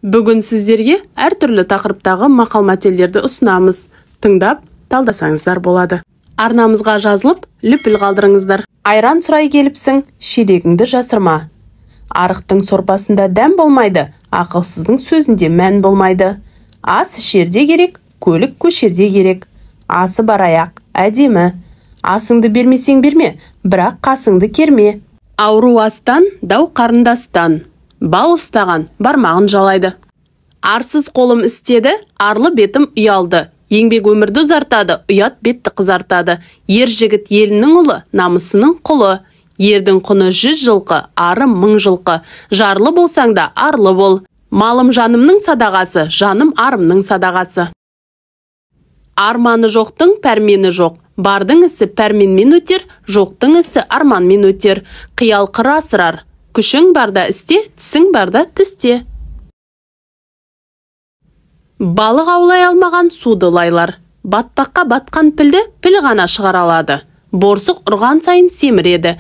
Бүгін сіздерге әртүрлі тақырыптағы мақал-мәтелдерді ұсынамыз. Тыңдап, талдасаңыздар болады. Арнамызға жазылып, лүпіл қалдырыңыздар. Айран сұрай келіпсің, шелегіңді жасырма. Арықтың сорпасында дәм болмайды, ақылсыздың сөзінде мән болмайды. Ас ішерде керек, көлік көшерде керек. Асы бар аяқ, әдемі. Асыңды бермесең берме, бірақ қасыңды керме. Ауру астан, дау қарындастан. Бал ұстаған бармағын жалайды. Арсыз қолым істеді, арлы бетім ұялды. Еңбек өмірді ұзартады, ұят бетті қызартады. Ер жігіт елінің ұлы, намысының құлы. Ердің құны 100 жылқы, арым 1000 жылқы. Жарлы болсаң да арлы бол. Малым жанымның садағасы, жаным арымның садағасы. Арманы жоқтың пәрмені жоқ. Бардың ісі пәрменмен өтер, жоқтың ісі арманмен өтер. Қиял қыр асырар. Күшің барда істе, тісің барда тісте. Балық аулай алмаған суды лайлар. Батпаққа батқан пілді піл ғана шығар алады. Борсық ұрған сайын семіреді.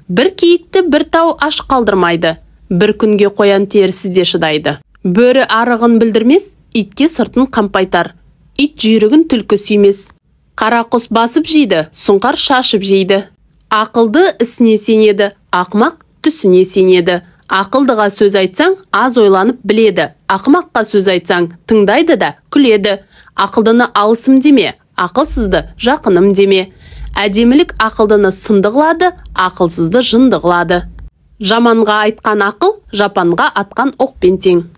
Бір киікті бір тау аш қалдырмайды. Бір күнге қоян терісі де шыдайды. Бөрі арығын білдірмес, итке сыртын қампайтар. Ит жүйрігін түлкі сүймес. Қара құс басып жейді, сұңқар шашып жейді. Ақылды ісіне сенеді, ақмақ түсіне сенеді. Ақылдыға сөз айтсаң, аз ойланып біледі. Ақымаққа сөз айтсаң, тыңдайды да күледі. Ақылдыны алысым деме, ақылсызды жақыным деме. Әдемілік ақылдыны сынды қылады, ақылсызды жынды қылады. Жаманға айтқан ақыл, жапанға атқан оқпен тең.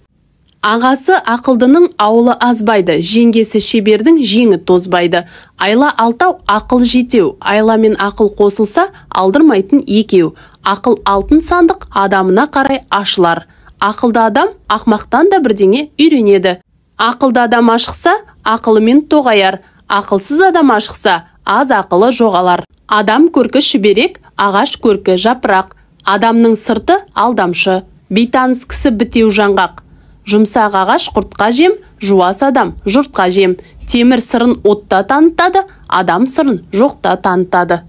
Ағасы ақылдының ауылы азбайды, жеңгесі шебердің жеңі тозбайды. Айла алтау ақыл жетеу, айла мен ақыл қосылса алдырмайтын екеу. Ақыл алтын сандық адамына қарай ашылар. Ақылды адам ақмақтан да бірдеңе үйренеді. Ақылды адам ашықса, ақылымен тоғаяр. Ақылсыз адам ашықса, аз ақылы жоғалар. Адам көркі шүберек, ағаш көркі жапырақ. Адамның сырты алдамшы, бейтаныс кісі бітеу жаңғақ. Жұмсақ ағаш құртқа жем, жуас адам жұртқа жем. Темір сырын отта танытады, адам сырын жоқта танытады.